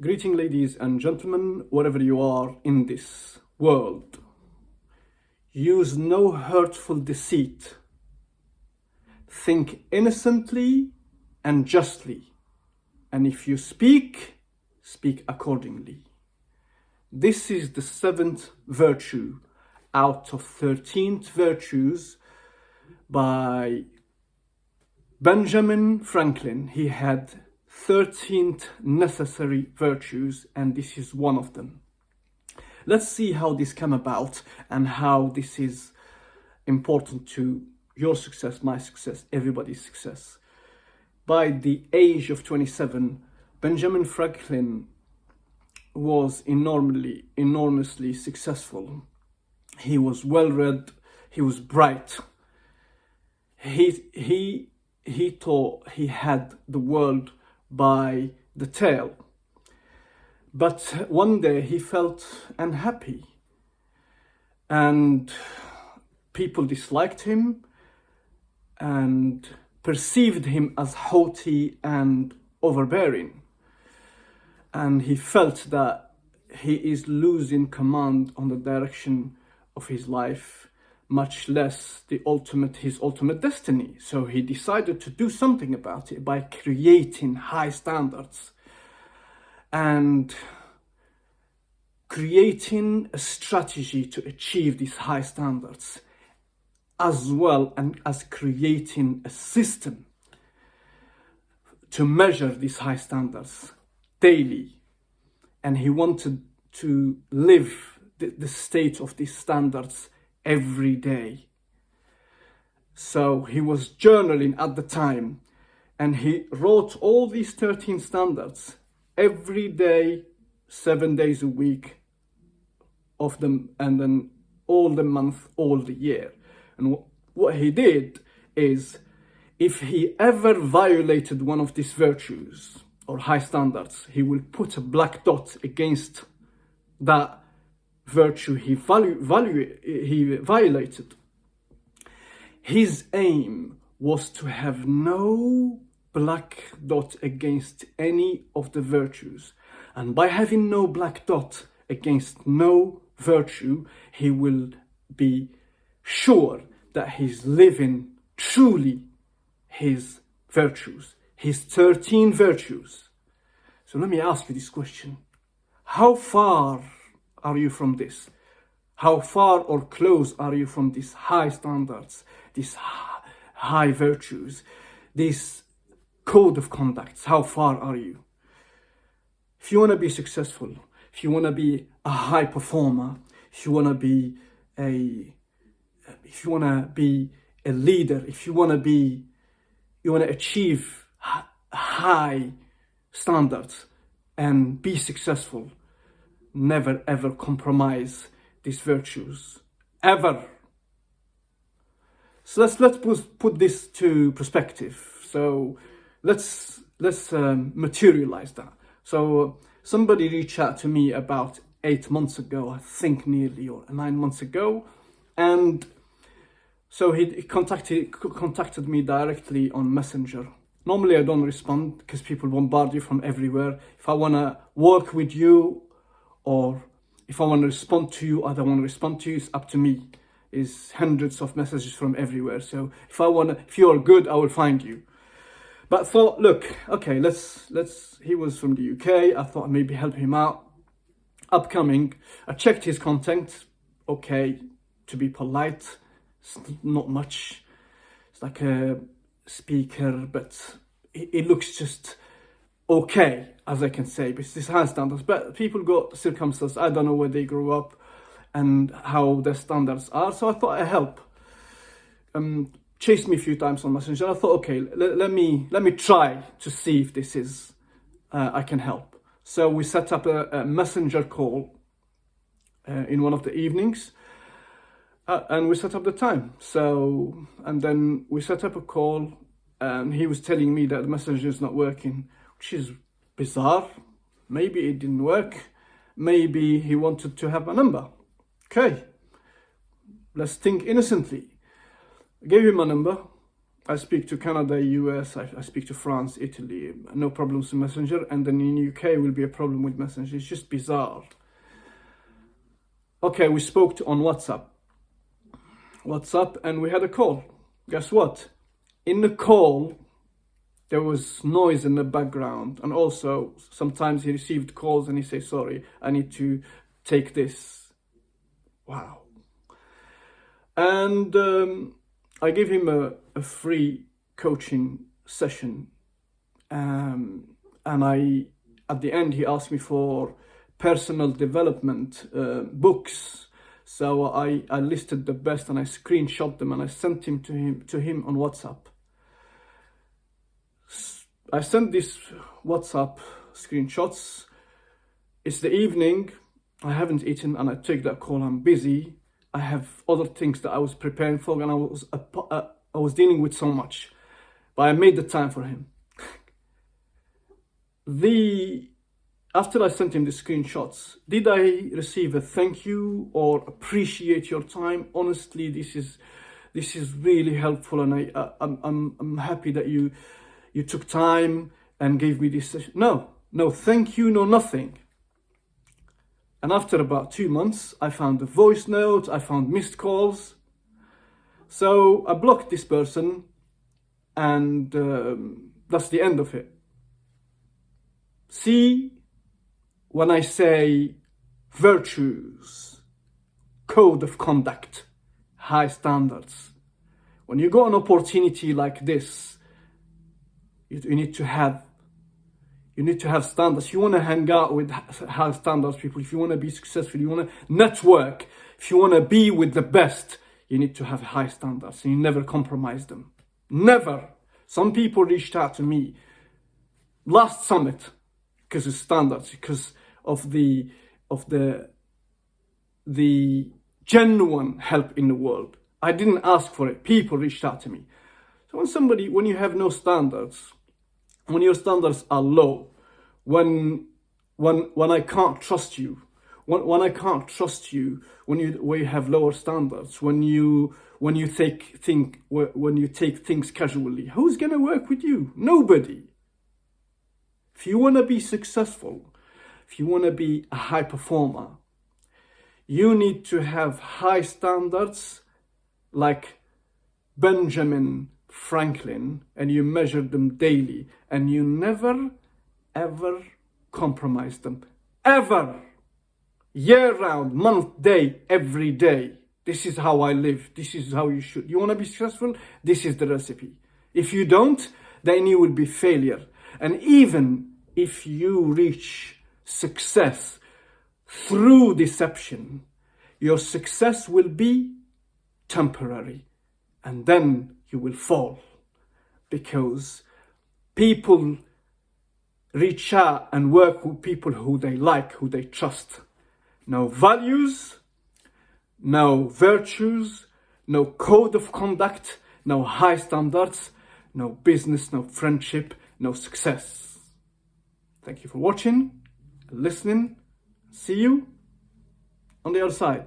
Greeting, ladies and gentlemen, wherever you are in this world. Use no hurtful deceit. Think innocently and justly. And if you speak, speak accordingly. This is the 7th virtue out of 13 virtues by Benjamin Franklin. He had 13 necessary virtues, and this is one of them. Let's see how this came about and how this is important to your success, my success, everybody's success. By the age of 27, Benjamin Franklin was enormously successful. He was well-read, he was bright. He thought he had the world by the tail. But one day he felt unhappy and people disliked him and perceived him as haughty and overbearing. And he felt that he is losing command on the direction of his life, much less his ultimate destiny. So he decided to do something about it by creating high standards and creating a strategy to achieve these high standards, as well as creating a system to measure these high standards daily. And he wanted to live the state of these standards every day. So he was journaling at the time, and he wrote all these 13 standards every day, 7 days a week of them, and then all the month, all the year. And what he did is, if he ever violated one of these virtues or high standards, he will put a black dot against that virtue he violated. His aim was to have no black dot against any of the virtues. And by having no black dot against no virtue, he will be sure that he's living truly his virtues, his 13 virtues. So let me ask you this question. How far are you from this? How far or close are you from these high standards, these high virtues, this code of conduct? How far are you? If you want to be successful, if you want to be a high performer, if you want to be a leader, if you want to achieve high standards and be successful, never ever compromise these virtues, ever. So let's put this to perspective. So let's materialize that. So somebody reached out to me about 8 months ago, I think nearly, or 9 months ago, and so he contacted me directly on Messenger. Normally I don't respond because people bombard you from everywhere. If I want to work with you, or if I want to respond to you, I don't want to respond to you, it's up to me. It's hundreds of messages from everywhere. So if you are good, I will find you. But I thought, look, okay, he was from the UK. I thought I'd maybe help him out. Upcoming, I checked his content. Okay, to be polite, it's not much. It's like a speaker, but it looks just okay, as I can say, because this high standards. But people got circumstances. I don't know where they grew up and how their standards are. So I thought I'd help. Chased me a few times on Messenger. I thought, okay, let me try to see if this is I can help. So we set up a Messenger call in one of the evenings, and we set up the time. So, and then we set up a call, and he was telling me that the Messenger is not working, which is bizarre. Maybe it didn't work. Maybe he wanted to have my number. Okay, let's think innocently. I gave him my number. I speak to Canada, US, I speak to France, Italy, no problems with Messenger, and then in UK will be a problem with Messenger. It's just bizarre. Okay, we spoke on WhatsApp, and we had a call. Guess what? In the call, there was noise in the background, and also sometimes he received calls and he says, sorry, I need to take this. Wow. And I gave him a free coaching session, and at the end he asked me for personal development books. So I listed the best and I screenshot them and I sent them to him on WhatsApp. I sent these WhatsApp screenshots. It's the evening, I haven't eaten, and I take that call. I'm busy. I have other things that I was preparing for, and I was dealing with so much, but I made the time for him. After I sent him the screenshots, did I receive a thank you or appreciate your time? Honestly, this is really helpful, and I'm happy that you took time and gave me this session. No thank you, no nothing. And after about 2 months, I found a voice note, I found missed calls. So I blocked this person, and that's the end of it. See, when I say virtues, code of conduct, high standards, when you got an opportunity like this, you need to have standards. If you want to hang out with high standards people, if you want to be successful, you want to network, if you want to be with the best, you need to have high standards, and you never compromise them. Never. Some people reached out to me last summit because of standards, because of the genuine help in the world. I didn't ask for it. People reached out to me. So when you have no standards, when your standards are low, when I can't trust you, when I can't trust you, when you have lower standards, when you take things casually, who's gonna work with you? Nobody. If you wanna be successful, if you wanna be a high performer, you need to have high standards like Benjamin Franklin, and you measure them daily, and you never ever compromise them, ever. Year round, month, day, every day. This is how I live. This is how you should. You want to be successful? This is the recipe. If you don't, then you will be failure. And even if you reach success through deception, your success will be temporary, and then you will fall, because people reach out and work with people who they like, who they trust. No values, no virtues, no code of conduct, no high standards, no business, no friendship, no success. Thank you for watching, listening. See you on the other side.